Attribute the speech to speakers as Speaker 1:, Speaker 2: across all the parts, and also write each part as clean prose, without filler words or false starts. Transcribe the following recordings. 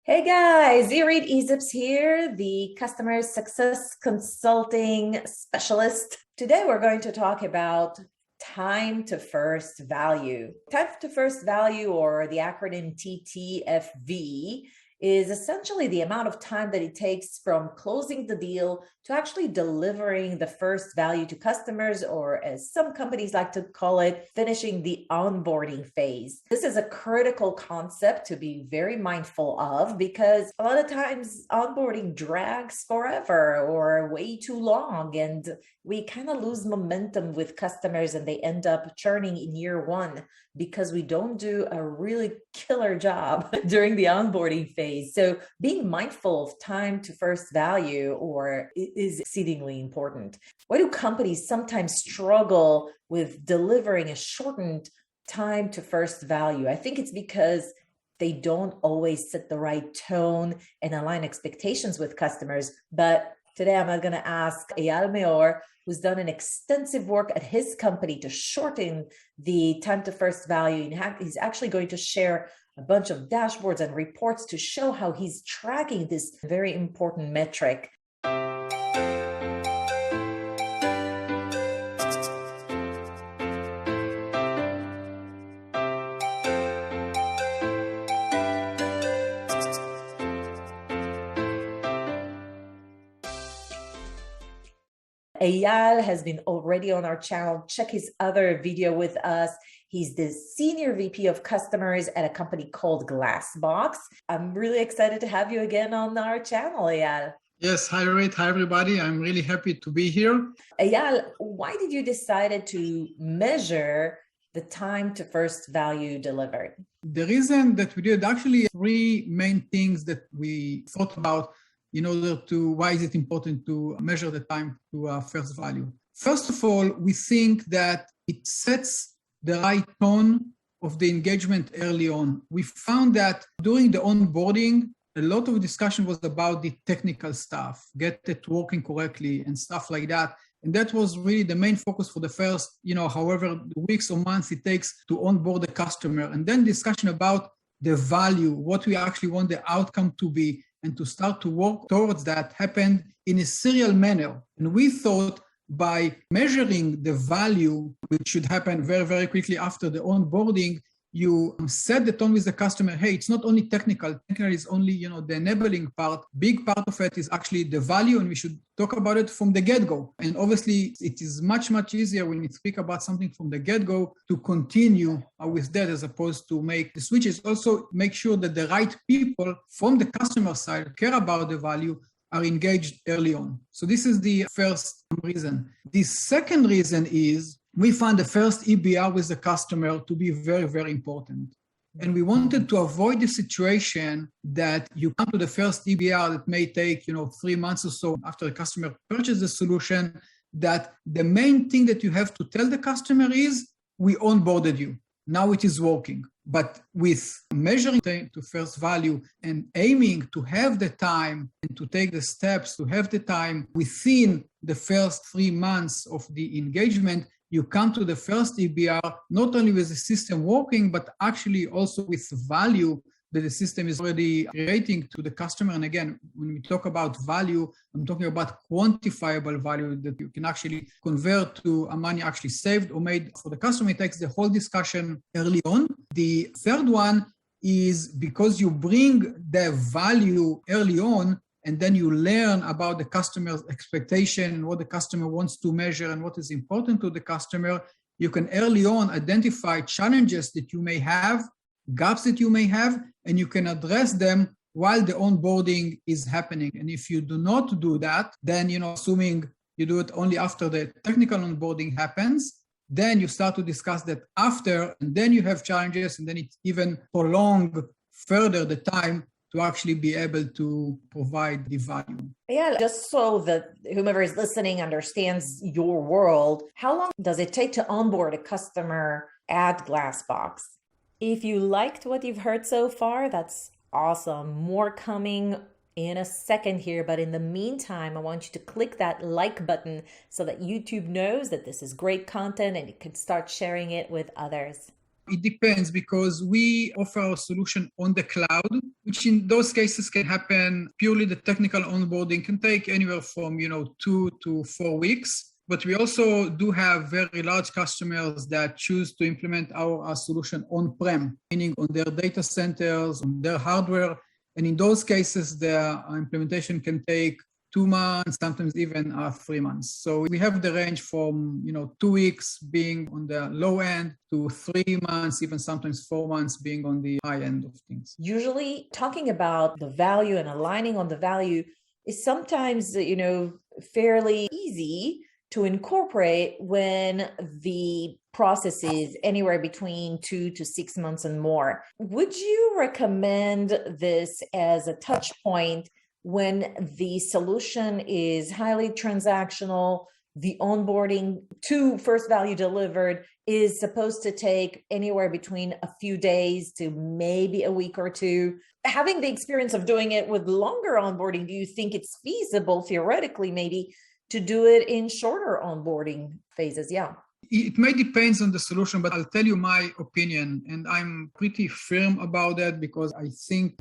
Speaker 1: Hey guys, Irit Ezips here, the Customer Success Consulting Specialist. Today we're going to talk about time to first value. Time to first value, or the acronym TTFV, is essentially the amount of time that it takes from closing the deal to actually delivering the first value to customers, or as some companies like to call it, finishing the onboarding phase. This is a critical concept to be very mindful of because a lot of times onboarding drags forever or way too long, and we kind of lose momentum with customers and they end up churning in year one because we don't do a really killer job during the onboarding phase. So being mindful of time to first value or is exceedingly important. Why do companies sometimes struggle with delivering a shortened time to first value? I think it's because they don't always set the right tone and align expectations with customers. But today I'm going to ask Eyal Maor, who's done an extensive work at his company to shorten the time to first value. And he's actually going to share a bunch of dashboards and reports to show how he's tracking this very important metric. Eyal has been already on our channel. Check his other video with us. He's the Senior VP of Customers at a company called Glassbox. I'm really excited to have you again on our channel, Eyal.
Speaker 2: Yes, hi Rit, hi everybody. I'm really happy to be here.
Speaker 1: Eyal, why did you decide to measure the time to first value delivered?
Speaker 2: The reason that we did actually three main things that we thought about in order to, why is it important to measure the time to first value? First of all, we think that it sets the right tone of the engagement early on. We found that during the onboarding, a lot of discussion was about the technical stuff, get it working correctly and stuff like that. And that was really the main focus for the first, however weeks or months it takes to onboard the customer. And then discussion about the value, what we actually want the outcome to be, and to start to work towards that happened in a serial manner. And we thought by measuring the value, which should happen very, very quickly after the onboarding, you set the tone with the customer. Hey, it's not only technical. Technical is only, the enabling part. Big part of it is actually the value, and we should talk about it from the get-go. And obviously, it is much, much easier when we speak about something from the get-go to continue with that as opposed to make the switches. Also, make sure that the right people from the customer side care about the value are engaged early on. So this is the first reason. The second reason is we found the first EBR with the customer to be very, very important. And we wanted to avoid the situation that you come to the first EBR that may take, 3 months or so after the customer purchases the solution, that the main thing that you have to tell the customer is, we onboarded you. Now it is working. But with measuring to first value and aiming to have the time and to take the steps to have the time within the first 3 months of the engagement, you come to the first EBR, not only with the system working, but actually also with value that the system is already creating to the customer. And again, when we talk about value, I'm talking about quantifiable value that you can actually convert to a money actually saved or made for the customer. It takes the whole discussion early on. The third one is because you bring the value early on, and then you learn about the customer's expectation and what the customer wants to measure and what is important to the customer, you can early on identify challenges that you may have, gaps that you may have, and you can address them while the onboarding is happening. And if you do not do that, then, assuming you do it only after the technical onboarding happens, then you start to discuss that after, and then you have challenges, and then it even prolong further the time to actually be able to provide the value.
Speaker 1: Yeah, just so that whomever is listening understands your world, how long does it take to onboard a customer at Glassbox? If you liked what you've heard so far, that's awesome. More coming in a second here, but in the meantime, I want you to click that like button so that YouTube knows that this is great content and you can start sharing it with others.
Speaker 2: It depends because we offer our solution on the cloud, which in those cases can happen purely the technical onboarding can take anywhere from 2 to 4 weeks. But we also do have very large customers that choose to implement our solution on-prem, meaning on their data centers, on their hardware. And in those cases, the implementation can take 2 months, sometimes even 3 months. So we have the range from 2 weeks being on the low end to 3 months, even sometimes 4 months being on the high end of things.
Speaker 1: Usually talking about the value and aligning on the value is sometimes, fairly easy to incorporate when the process is anywhere between 2 to 6 months and more. Would you recommend this as a touch point when the solution is highly transactional, the onboarding to first value delivered is supposed to take anywhere between a few days to maybe a week or two? Having the experience of doing it with longer onboarding, do you think it's feasible, theoretically maybe, to do it in shorter onboarding phases? Yeah.
Speaker 2: It may depend on the solution, but I'll tell you my opinion. And I'm pretty firm about that because I think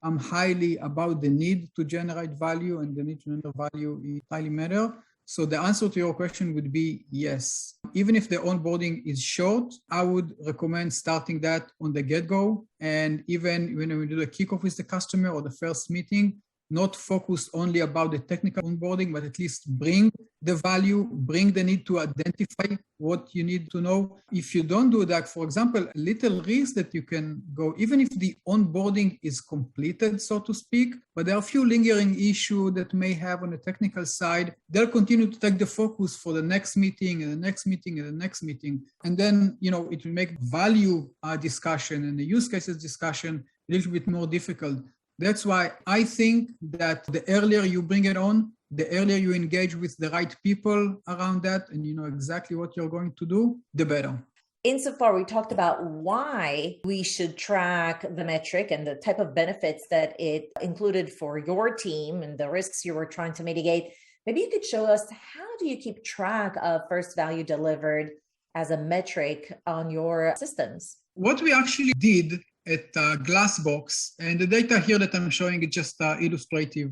Speaker 2: I'm highly about the need to generate value, and the need to generate value is highly matter. So the answer to your question would be yes. Even if the onboarding is short, I would recommend starting that on the get-go. And even when we do the kickoff with the customer or the first meeting, not focus only about the technical onboarding, but at least bring the value, bring the need to identify what you need to know. If you don't do that, for example, a little risk that you can go, even if the onboarding is completed, so to speak, but there are a few lingering issues that may have on the technical side, they'll continue to take the focus for the next meeting and the next meeting and the next meeting. And then, it will make value discussion and the use cases discussion a little bit more difficult. That's why I think that the earlier you bring it on, the earlier you engage with the right people around that, and you know exactly what you're going to do, the better.
Speaker 1: Insofar, we talked about why we should track the metric and the type of benefits that it included for your team and the risks you were trying to mitigate. Maybe you could show us, how do you keep track of first value delivered as a metric on your systems?
Speaker 2: What we actually did at Glassbox, and the data here that I'm showing is just illustrative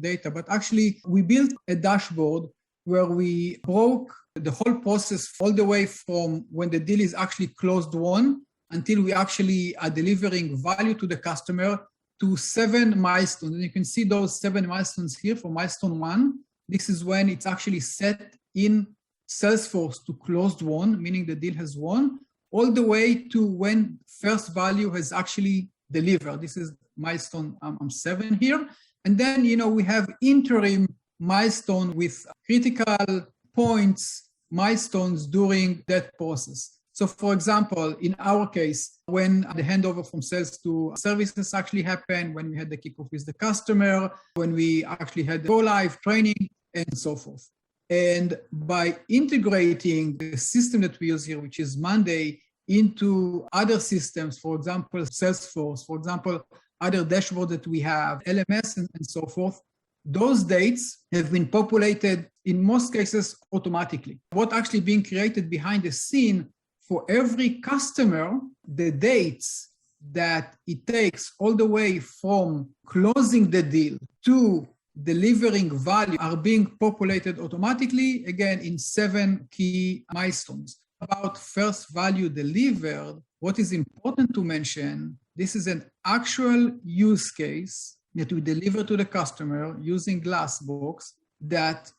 Speaker 2: data, but actually we built a dashboard where we broke the whole process all the way from when the deal is actually closed won until we actually are delivering value to the customer to 7 milestones. And you can see those 7 milestones here. For milestone 1, this is when it's actually set in Salesforce to closed won, meaning the deal has won, all the way to when first value has actually delivered. This is milestone 7 here. And then, we have interim milestone with critical points, milestones during that process. So for example, in our case, when the handover from sales to services actually happened, when we had the kickoff with the customer, when we actually had the go-live training, and so forth. And by integrating the system that we use here, which is Monday, into other systems, for example, Salesforce, for example, other dashboards that we have, LMS and so forth, those dates have been populated in most cases automatically. What actually being created behind the scene for every customer, the dates that it takes all the way from closing the deal to delivering value are being populated automatically, again, in 7 key milestones. About first value delivered, what is important to mention, this is an actual use case that we deliver to the customer using Glassbox that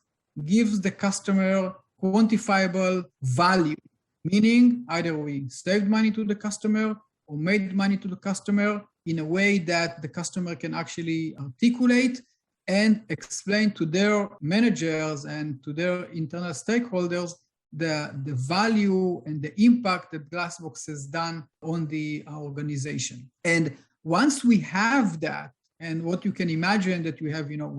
Speaker 2: gives the customer quantifiable value, meaning either we saved money to the customer or made money to the customer in a way that the customer can actually articulate and explain to their managers and to their internal stakeholders the value and the impact that Glassbox has done on the organization. And once we have that, and what you can imagine that we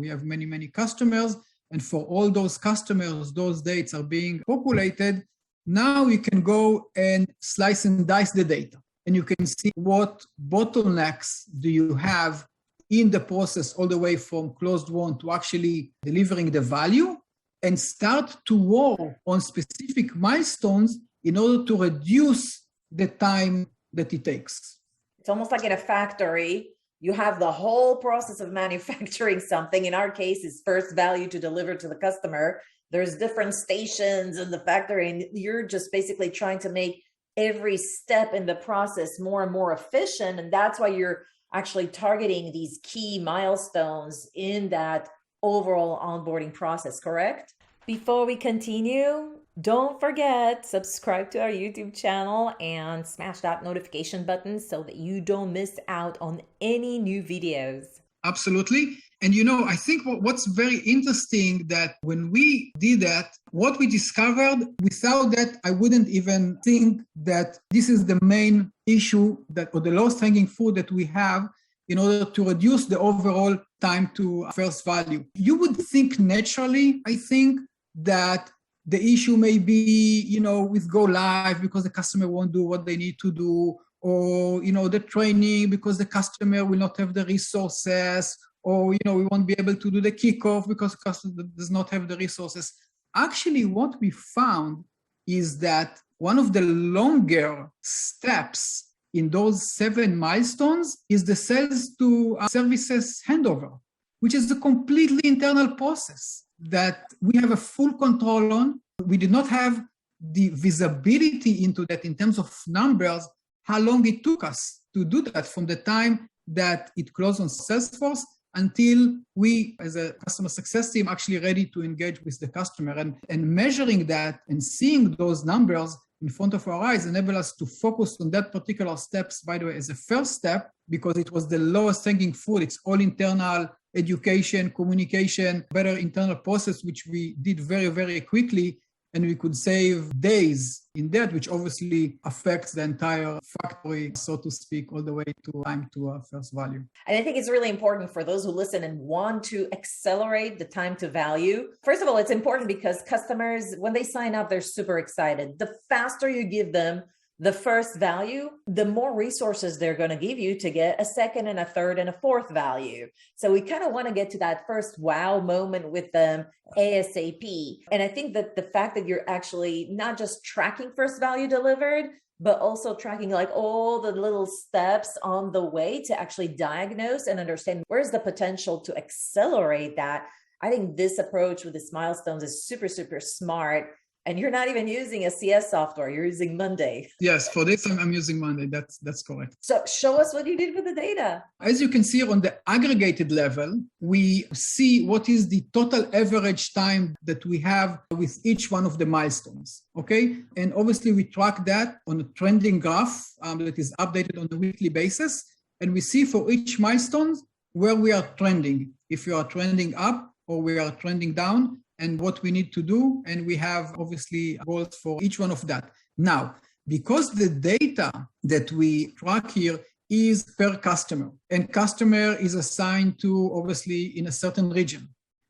Speaker 2: have many, many customers, and for all those customers, those dates are being populated, now you can go and slice and dice the data. And you can see what bottlenecks do you have in the process all the way from closed won to actually delivering the value, and start to work on specific milestones in order to reduce the time that it takes.
Speaker 1: It's almost like in a factory, you have the whole process of manufacturing something. In our case, is first value to deliver to the customer. There's different stations in the factory, and you're just basically trying to make every step in the process more and more efficient. And that's why you're actually targeting these key milestones in that overall onboarding process, correct? Before we continue, don't forget, subscribe to our YouTube channel and smash that notification button so that you don't miss out on any new videos.
Speaker 2: Absolutely. And I think what's very interesting that when we did that, what we discovered, without that, I wouldn't even think that this is the main issue or the lowest hanging fruit that we have in order to reduce the overall time to first value. You would think naturally, I think, that the issue may be, with go live because the customer won't do what they need to do, or, the training because the customer will not have the resources, or, we won't be able to do the kickoff because the customer does not have the resources. Actually, what we found is that one of the longer steps in those 7 milestones is the sales to services handover, which is a completely internal process that we have a full control on. We did not have the visibility into that in terms of numbers, how long it took us to do that from the time that it closed on Salesforce until we, as a customer success team, actually ready to engage with the customer. And measuring that and seeing those numbers in front of our eyes enable us to focus on that particular steps, by the way, as a first step, because it was the lowest hanging fruit. It's all internal education, communication, better internal process, which we did very, very quickly. And we could save days in that, which obviously affects the entire factory, so to speak, all the way to time to first value.
Speaker 1: And I think it's really important for those who listen and want to accelerate the time to value. First of all, it's important because customers, when they sign up, they're super excited. The faster you give them the first value, the more resources they're going to give you to get a second and a third and a fourth value. So we kind of want to get to that first wow moment with them ASAP. And I think that the fact that you're actually not just tracking first value delivered, but also tracking like all the little steps on the way to actually diagnose and understand where's the potential to accelerate that. I think this approach with these milestones is super, super smart. And you're not even using a CS software, you're using Monday.
Speaker 2: Yes, for this I'm using Monday, that's correct.
Speaker 1: So show us what you did with the data.
Speaker 2: As you can see on the aggregated level, we see what is the total average time that we have with each one of the milestones, okay? And obviously we track that on a trending graph that is updated on a weekly basis. And we see for each milestone where we are trending, if we are trending up or we are trending down, and what we need to do. And we have obviously goals for each one of that. Now, because the data that we track here is per customer, and customer is assigned to obviously in a certain region,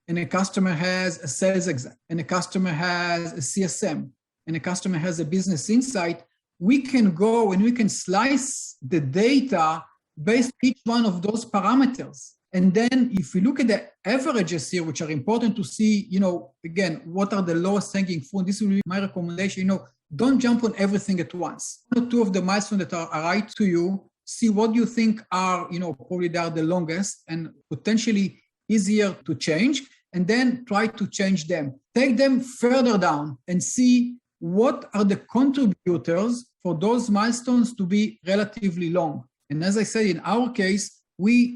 Speaker 2: and a customer has a sales exec, and a customer has a CSM, and a customer has a business insight, we can go and we can slice the data based on each one of those parameters. And then if we look at the averages here, which are important to see, again, what are the lowest hanging fruit? This will be my recommendation, don't jump on everything at once. 1 or 2 of the milestones that are right to you, see what you think are, probably they are the longest and potentially easier to change, and then try to change them. Take them further down and see what are the contributors for those milestones to be relatively long. And as I said, in our case,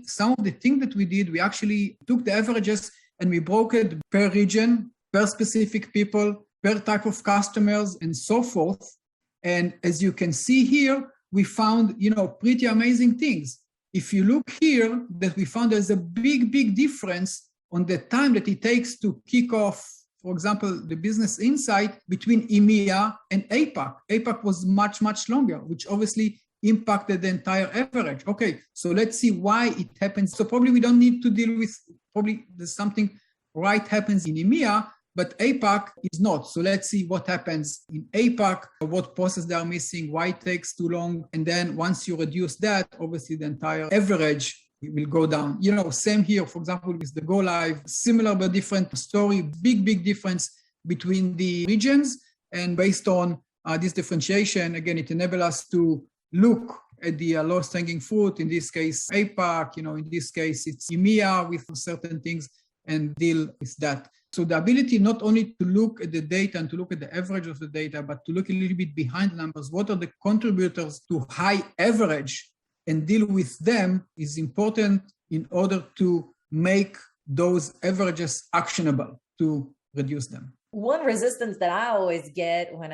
Speaker 2: some of the things that we did, we actually took the averages and we broke it per region, per specific people, per type of customers, and so forth. And as you can see here, we found, pretty amazing things. If you look here, that we found there's a big, big difference on the time that it takes to kick off, for example, the business insight between EMEA and APAC. APAC was much, much longer, which obviously impacted the entire average. Okay, so let's see why it happens. So probably we don't need to deal with, probably there's something right happens in EMEA, but APAC is not. So let's see what happens in APAC, what process they are missing, why it takes too long. And then once you reduce that, obviously the entire average will go down. Same here, for example, with the go live, similar but different story, big, big difference between the regions. And based on this differentiation, again, it enables us to look at the lowest hanging fruit, in this case, APAC, in this case, it's EMEA with certain things, and deal with that. So the ability not only to look at the data and to look at the average of the data, but to look a little bit behind the numbers, what are the contributors to high average, and deal with them is important in order to make those averages actionable, to reduce them.
Speaker 1: One resistance that I always get when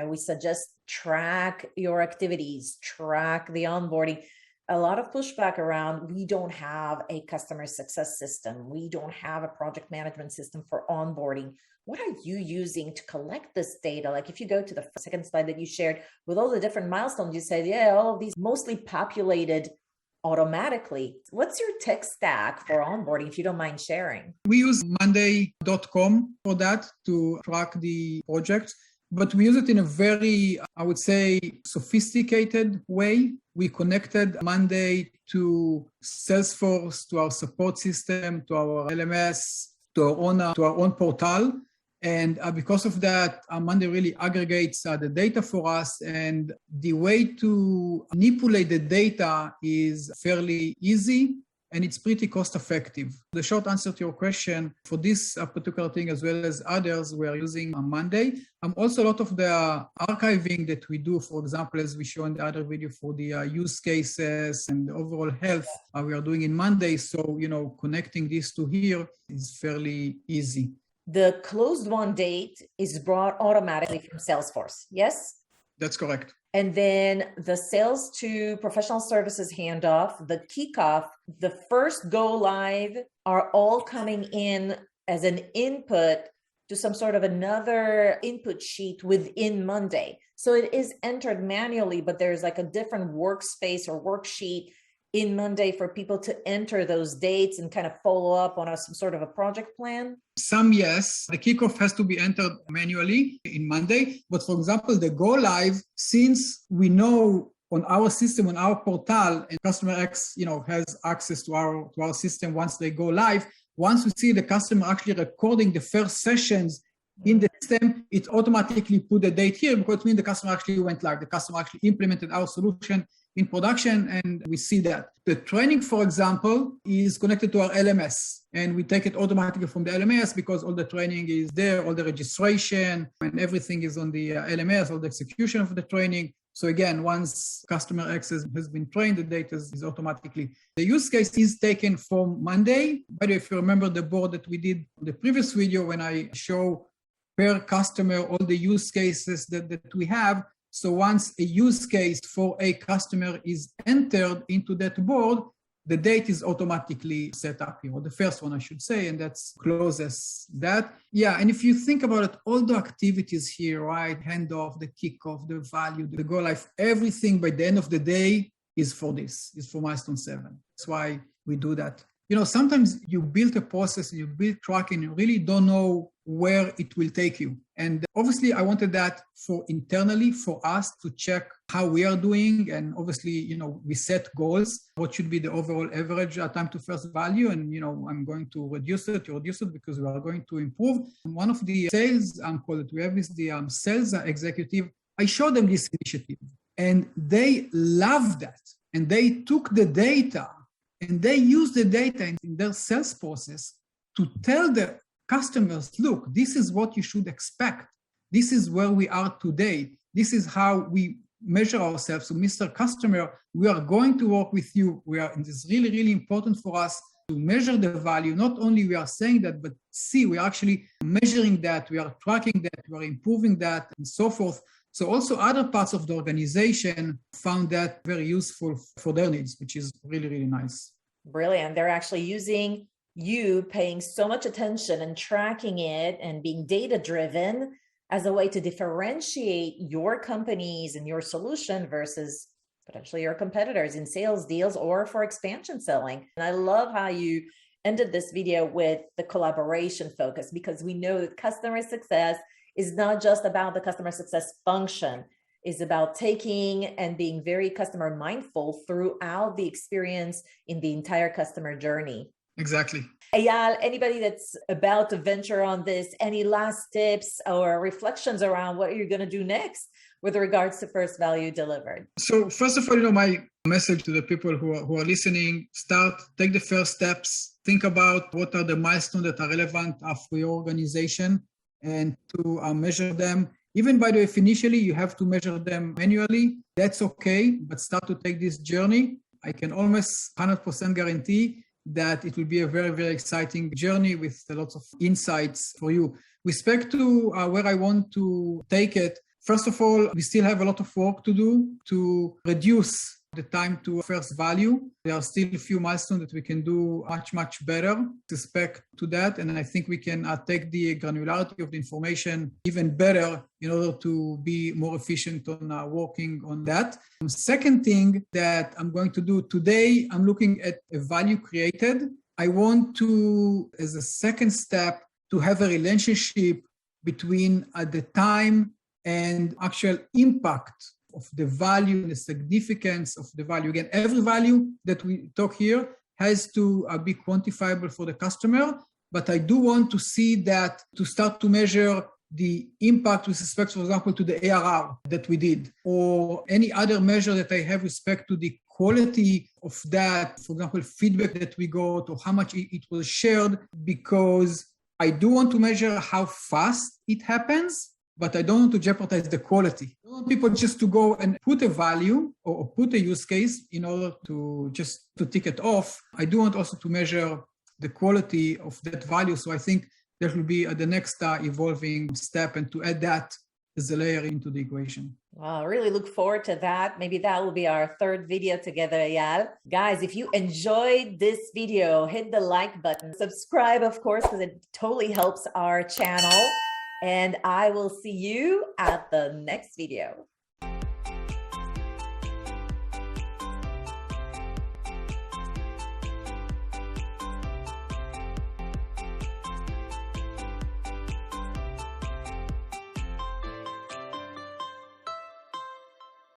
Speaker 1: we suggest track your activities, track the onboarding, a lot of pushback around, we don't have a customer success system. We don't have a project management system for onboarding. What are you using to collect this data? Like if you go to the second slide that you shared with all the different milestones, you said, yeah, all of these mostly populated automatically. What's your tech stack for onboarding, if you don't mind sharing?
Speaker 2: We use monday.com for that to track the projects, but we use it in a very, I would say, sophisticated way. We connected Monday to Salesforce, to our support system, to our LMS, to our own portal. And because of that, Monday really aggregates the data for us. And the way to manipulate the data is fairly easy, and it's pretty cost effective. The short answer to your question, for this particular thing as well as others, we are using Monday. Also, a lot of the archiving that we do, for example, as we show in the other video for the use cases and the overall health, we are doing in Monday. So, connecting these two here is fairly easy.
Speaker 1: The closed won date is brought automatically from Salesforce, yes?
Speaker 2: That's correct.
Speaker 1: And then the sales to professional services handoff, the kickoff, the first go live are all coming in as an input to some sort of another input sheet within Monday. So it is entered manually, but there's like a different workspace or worksheet in Monday for people to enter those dates and kind of follow up on some sort of a project plan?
Speaker 2: Some, yes. The kickoff has to be entered manually in Monday. But for example, the go live, since we know on our system, on our portal, and customer X, has access to our system once they go live, once we see the customer actually recording the first sessions in the system, it automatically put the date here because it means the customer actually went live. The customer actually implemented our solution in production, and we see that. The training, for example, is connected to our LMS, and we take it automatically from the LMS because all the training is there, all the registration, and everything is on the LMS, all the execution of the training. So again, once customer X has been trained, the data is automatically. The use case is taken from Monday. But if you remember the board that we did in the previous video when I show per customer all the use cases that we have, so once a use case for a customer is entered into that board, the date is automatically set up here, or the first one, I should say, and that's closes that. Yeah, and if you think about it, all the activities here, right, handoff, the kickoff, the value, the go live, everything by the end of the day is for milestone 7. That's why we do that. Sometimes you build a process and you build tracking, you really don't know where it will take you. And obviously, I wanted that for internally for us to check how we are doing. And obviously, we set goals. What should be the overall average time to first value? And, I'm going to reduce it because we are going to improve. And one of the sales call that we have is the sales executive. I showed them this initiative and they loved that. And they took the data and they use the data in their sales process to tell the customers, look, this is what you should expect. This is where we are today. This is how we measure ourselves. So, Mr. Customer, we are going to work with you. And it's really, really important for us to measure the value. Not only we are saying that, but we're actually measuring that, we are tracking that, we are improving that, and so forth. So also other parts of the organization found that very useful for their needs, which is really, really nice.
Speaker 1: Brilliant. They're actually using you paying so much attention and tracking it and being data-driven as a way to differentiate your companies and your solution versus potentially your competitors in sales deals or for expansion selling. And I love how you ended this video with the collaboration focus, because we know that customer success is not just about the customer success function. It's about taking and being very customer mindful throughout the experience in the entire customer journey.
Speaker 2: Exactly.
Speaker 1: Eyal, anybody that's about to venture on this, any last tips or reflections around what you're going to do next with regards to first value delivered?
Speaker 2: So first of all, my message to the people who are listening, take the first steps, think about what are the milestones that are relevant for your organization and to measure them. Even by the way, if initially you have to measure them manually, that's okay, but start to take this journey. I can almost 100% guarantee that it will be a very, very exciting journey with lots of insights for you. With respect to where I want to take it, first of all, we still have a lot of work to do to reduce the time to first value. There are still a few milestones that we can do much, much better with respect to that. And I think we can take the granularity of the information even better in order to be more efficient on working on that. Second thing that I'm going to do today, I'm looking at a value created. I want to, as a second step, to have a relationship between the time and actual impact of the value and the significance of the value. Again, every value that we talk here has to be quantifiable for the customer, but I do want to see that to start to measure the impact with respect, for example, to the ARR that we did, or any other measure that I have with respect to the quality of that, for example, feedback that we got or how much it was shared, because I do want to measure how fast it happens, but I don't want to jeopardize the quality. I don't want people just to go and put a value or put a use case in order to just to tick it off. I do want also to measure the quality of that value. So I think that will be the next evolving step, and to add that as a layer into the equation.
Speaker 1: Wow, I really look forward to that. Maybe that will be our third video together, Eyal. Guys, if you enjoyed this video, hit the like button. Subscribe, of course, because it totally helps our channel. And I will see you at the next video.